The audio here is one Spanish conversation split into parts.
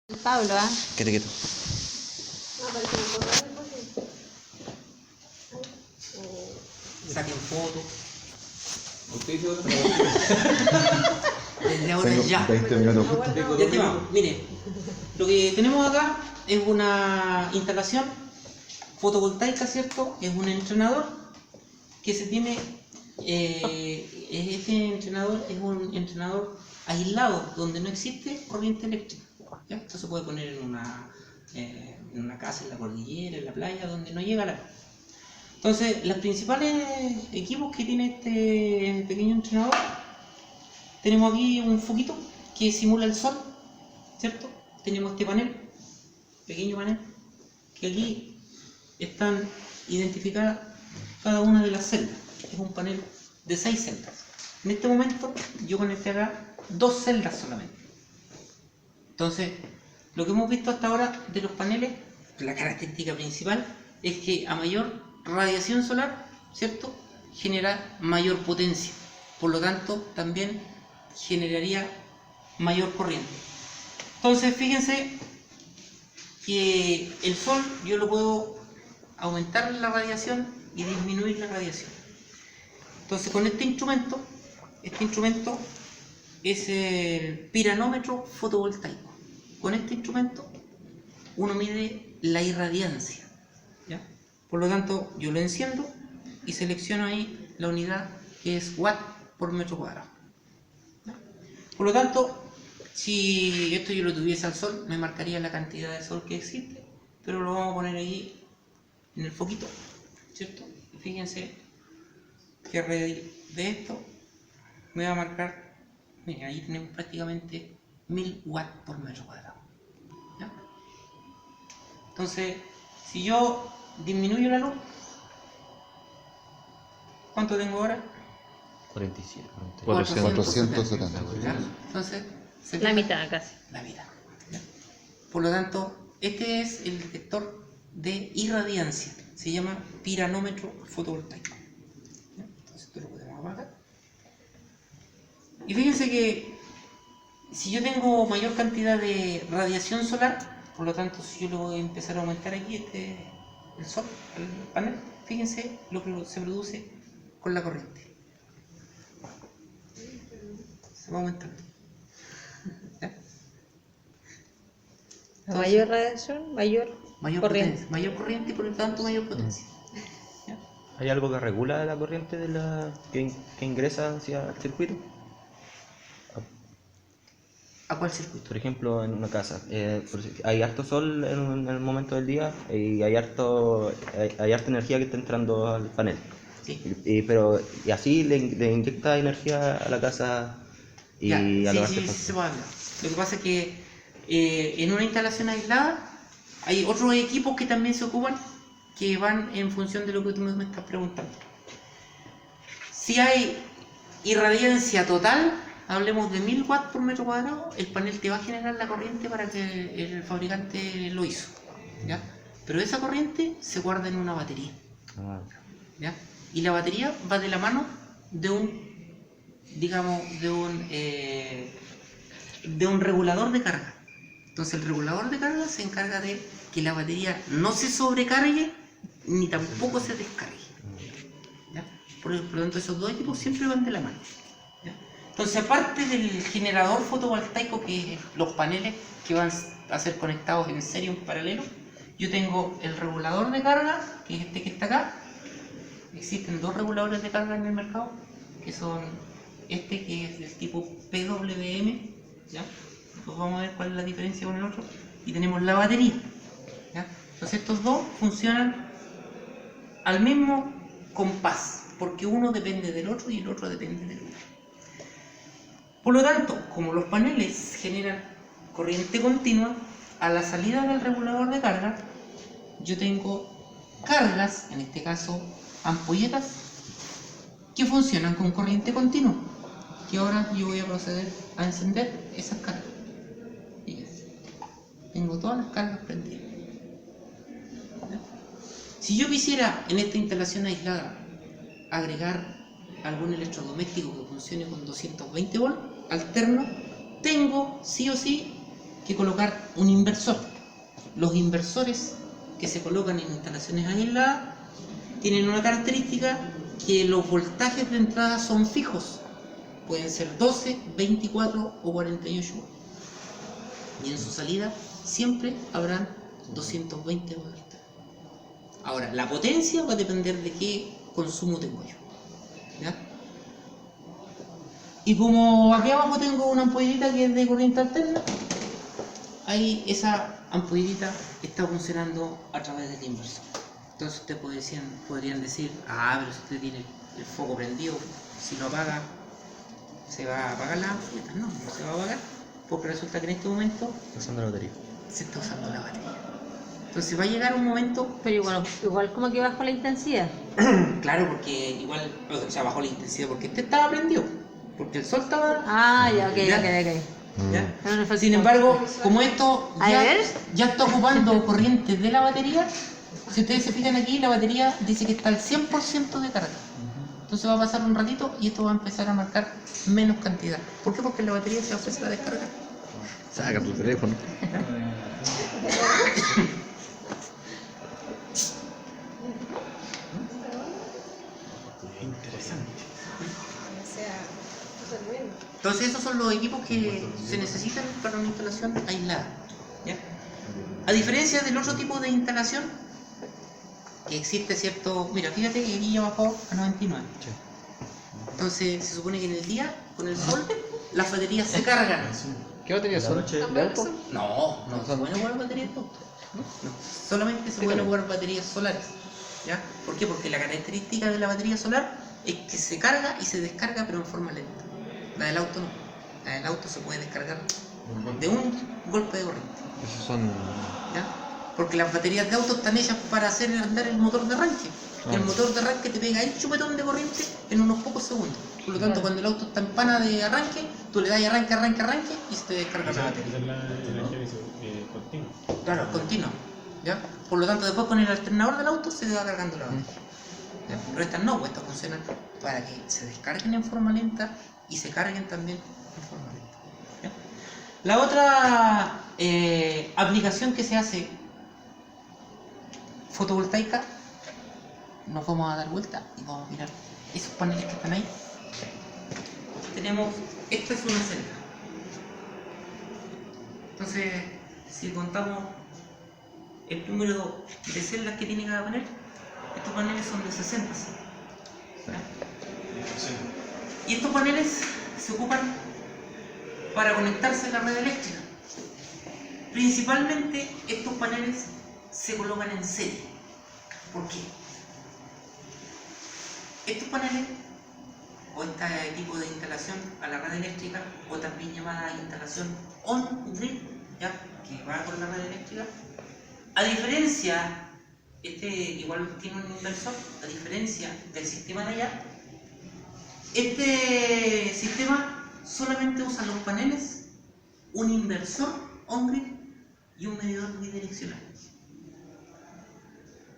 Pablo, ¿ah? Quieto, quieto. Saquen fotos. Usted hizo otra Desde ahora Tengo ya. 20 minutos justo. Ya te vamos. Mire, lo que tenemos acá es una instalación fotovoltaica, ¿cierto? Es un entrenador que se tiene. Este entrenador es un entrenador aislado donde no existe corriente eléctrica. ¿Ya? Esto se puede poner en una casa, en la cordillera, en la playa, donde no llega la luz. Entonces, los principales equipos que tiene este pequeño entrenador, tenemos aquí un foquito que simula el sol, ¿cierto? Tenemos este panel, pequeño panel, que aquí están identificadas cada una de las celdas. Es un panel de 6 celdas. En este momento yo conecté acá 2 celdas solamente. Entonces, lo que hemos visto hasta ahora de los paneles, la característica principal es que a mayor radiación solar, ¿cierto?, genera mayor potencia. Por lo tanto, también generaría mayor corriente. Entonces, fíjense que el sol yo lo puedo aumentar la radiación y disminuir la radiación. Entonces, con este instrumento es el piranómetro fotovoltaico. Con este instrumento uno mide la irradiancia, ¿ya? Por lo tanto, yo lo enciendo y selecciono ahí la unidad que es watt por metro cuadrado, ¿ya? Por lo tanto, si esto yo lo tuviese al sol, me marcaría la cantidad de sol que existe, pero lo vamos a poner ahí en el foquito, ¿cierto? Y fíjense que alrededor de esto me va a marcar, miren, ahí tenemos prácticamente 1000 watts por metro cuadrado, ¿ya? Entonces, si yo disminuyo la luz, ¿cuánto tengo ahora? 47. 470. ¿Ya? Entonces, La mitad casi. la mitad, ¿ya? Por lo tanto, este es el detector de irradiancia, se llama piranómetro fotovoltaico, ¿ya? Entonces esto lo podemos apagar. Y fíjense que si yo tengo mayor cantidad de radiación solar, por lo tanto, si yo lo voy a empezar a aumentar aquí, el sol, el panel, fíjense lo que se produce con la corriente. Se va aumentando, ¿ya? A mayor radiación, mayor corriente. Potencia, mayor corriente y por lo tanto mayor potencia, ¿ya? ¿Hay algo que regula la corriente que ingresa hacia el circuito? ¿A cuál circuito? Por ejemplo, en una casa, hay harto sol en el momento del día y hay harta energía que está entrando al panel. Sí. Y así le inyecta energía a la casa y Ya, a los sí se puede hablar. Lo que pasa es que en una instalación aislada hay otros equipos que también se ocupan, que van en función de lo que tú me estás preguntando. Si hay irradiancia total, hablemos de 1000 watts por metro cuadrado, el panel te va a generar la corriente para que el fabricante lo hizo, ¿ya? Pero esa corriente se guarda en una batería, ¿ya? Y la batería va de la mano de un regulador de carga. Entonces el regulador de carga se encarga de que la batería no se sobrecargue ni tampoco se descargue, ¿ya? Por lo tanto, esos dos equipos siempre van de la mano, ¿ya? Entonces, aparte del generador fotovoltaico, que es los paneles que van a ser conectados en serie en paralelo, yo tengo el regulador de carga, que es este que está acá. Existen 2 reguladores de carga en el mercado, que son este que es del tipo PWM, ¿ya? Pues vamos a ver cuál es la diferencia con el otro. Y tenemos la batería, ¿ya? Entonces estos dos funcionan al mismo compás, porque uno depende del otro y el otro depende del uno. Por lo tanto, como los paneles generan corriente continua, a la salida del regulador de carga, yo tengo cargas, en este caso ampolletas, que funcionan con corriente continua. Y ahora yo voy a proceder a encender esas cargas. Fíjense, tengo todas las cargas prendidas, ¿ya? Si yo quisiera en esta instalación aislada agregar algún electrodoméstico que funcione con 220 volts alterno, tengo sí o sí que colocar un inversor. Los inversores que se colocan en instalaciones aisladas tienen una característica que los voltajes de entrada son fijos. Pueden ser 12, 24 o 48 volts. Y en su salida siempre habrán 220 volts. Ahora, la potencia va a depender de qué consumo tengo yo. ¿Ya? Y como aquí abajo tengo una ampollita que es de corriente alterna, ahí esa ampollita está funcionando a través del inversor. Entonces ustedes podrían decir, pero si usted tiene el foco prendido, si lo apaga, se va a apagar la ampollita. No, no se va a apagar, porque resulta que en este momento Está usando la batería. se está usando la batería. Entonces va a llegar un momento. Pero igual como que bajo la intensidad. Claro, porque igual, o sea, bajó la intensidad porque este estaba prendido, porque el sol estaba. Ya, ok. ¿Ya? Pero no fue Sin embargo, como esto A ver. ya está ocupando corriente de la batería, si ustedes se fijan aquí, la batería dice que está al 100% de carga. Entonces va a pasar un ratito y esto va a empezar a marcar menos cantidad. ¿Por qué? Porque la batería se va a empezar a descargar. Saca tu teléfono. Entonces esos son los equipos que se necesitan para una instalación aislada. ¿Ya? A diferencia del otro tipo de instalación, que existe cierto. Mira, fíjate que aquí ya bajó a 99. Entonces se supone que en el día, con el sol, las baterías se cargan. ¿Qué baterías son? ¿De auto? No se pueden ocupar baterías de auto. No. Solamente se pueden ocupar baterías solares. ¿Ya? ¿Por qué? Porque la característica de la batería solar es que se carga y se descarga, pero en forma lenta. La del auto no. La del auto se puede descargar de un golpe de corriente. Esos son. ¿Ya? Porque las baterías de auto están hechas para hacer andar el motor de arranque. Y el motor de arranque te pega el chupetón de corriente en unos pocos segundos. Por lo tanto, cuando el auto está en pana de arranque, tú le das arranque y se te descarga la batería. Esa es la energía continua. Claro, continuo. ¿Ya? Por lo tanto, después con el alternador del auto se te va cargando la batería. ¿Ya? Pero estas no, pues estas funcionan para que se descarguen en forma lenta y se carguen también en forma lenta. ¿Ya? La otra aplicación que se hace fotovoltaica, nos vamos a dar vuelta y vamos a mirar esos paneles que están ahí. Tenemos, esta es una celda. Entonces, si contamos el número de celdas que tiene cada panel, estos paneles son de 60 celdas. ¿Ya? Y estos paneles se ocupan para conectarse a la red eléctrica. Principalmente estos paneles se colocan en serie. ¿Por qué? Estos paneles, o este tipo de instalación a la red eléctrica, o también llamada instalación on-grid, ¿ya? Que va con la red eléctrica, a diferencia, este igual tiene un inversor, a diferencia del sistema de allá, este sistema solamente usa los paneles, un inversor on-grid y un medidor bidireccional.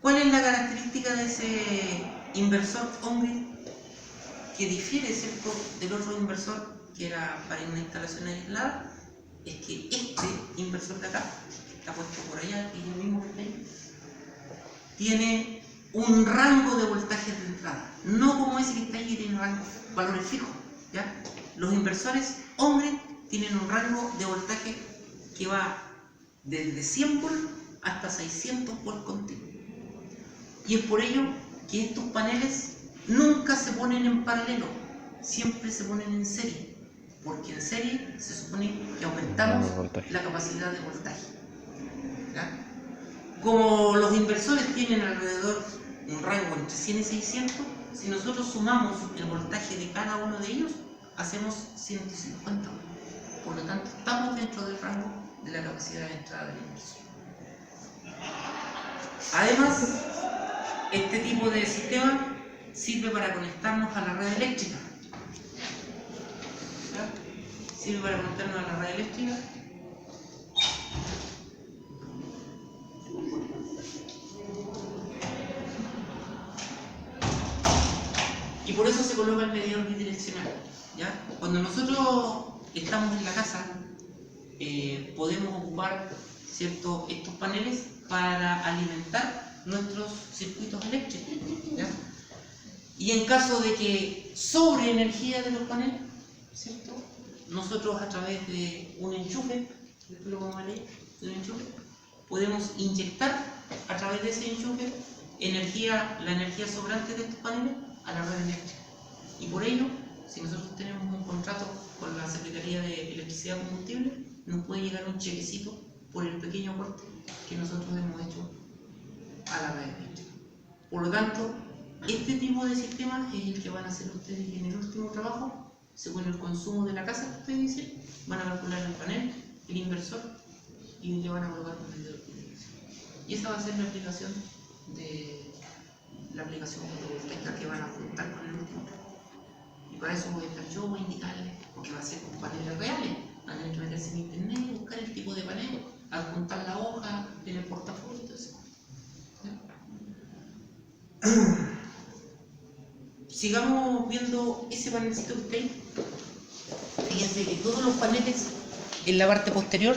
¿Cuál es la característica de ese inversor on-grid que difiere, ¿cierto?, del otro inversor que era para una instalación aislada? Es que este inversor de acá, que está puesto por allá y el mismo que está ahí, tiene un rango de voltajes de entrada, no como ese que está ahí que tiene valores fijos, ¿ya? Los inversores on-grid tienen un rango de voltaje que va desde 100 volts hasta 600 volts continuos. Y es por ello que estos paneles nunca se ponen en paralelo, siempre se ponen en serie, porque en serie se supone que aumentamos la capacidad de voltaje. ¿Ya? Como los inversores tienen alrededor un rango entre 100 y 600, si nosotros sumamos el voltaje de cada uno de ellos, hacemos 150 volts. Por lo tanto, estamos dentro del rango de la capacidad de entrada del inversor. Además, este tipo de sistema sirve para conectarnos a la red eléctrica. ¿Ya? Sirve para conectarnos a la red eléctrica. Y por eso se coloca el medidor bidireccional. ¿Ya? Cuando nosotros estamos en la casa podemos ocupar, ¿cierto?, estos paneles para alimentar nuestros circuitos eléctricos, ¿ya? Y en caso de que sobre energía de los paneles, ¿cierto?, nosotros a través de un enchufe, después lo vamos a leer, de un enchufe, podemos inyectar a través de ese enchufe la energía sobrante de estos paneles a la red eléctrica. Y por ello, si nosotros tenemos un contrato con la Secretaría de Electricidad y Combustible, nos puede llegar un chequecito por el pequeño aporte que nosotros hemos hecho a la red eléctrica. Por lo tanto, este tipo de sistemas es el que van a hacer ustedes en el último trabajo, según el consumo de la casa que ustedes dicen, van a calcular el panel, el inversor, y le van a colocar un medidor de inyección. Y esa va a ser la aplicación fotovoltaica que van a juntar con el último trabajo. Y para eso voy a estar yo, voy a indicarles, porque va a ser con paneles reales, van a tener que meterse en internet, buscar el tipo de panel, adjuntar la hoja en el portafolio y todo eso. Sigamos viendo ese panelcito que está ahí. Fíjense que todos los paneles en la parte posterior,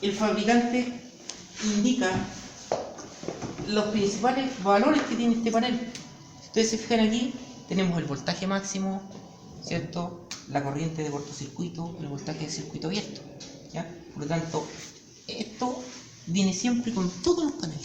el fabricante indica los principales valores que tiene este panel. Si ustedes se fijan aquí, tenemos el voltaje máximo, ¿cierto?, la corriente de cortocircuito, el voltaje de circuito abierto, ¿ya? Por lo tanto, esto viene siempre con todos los paneles.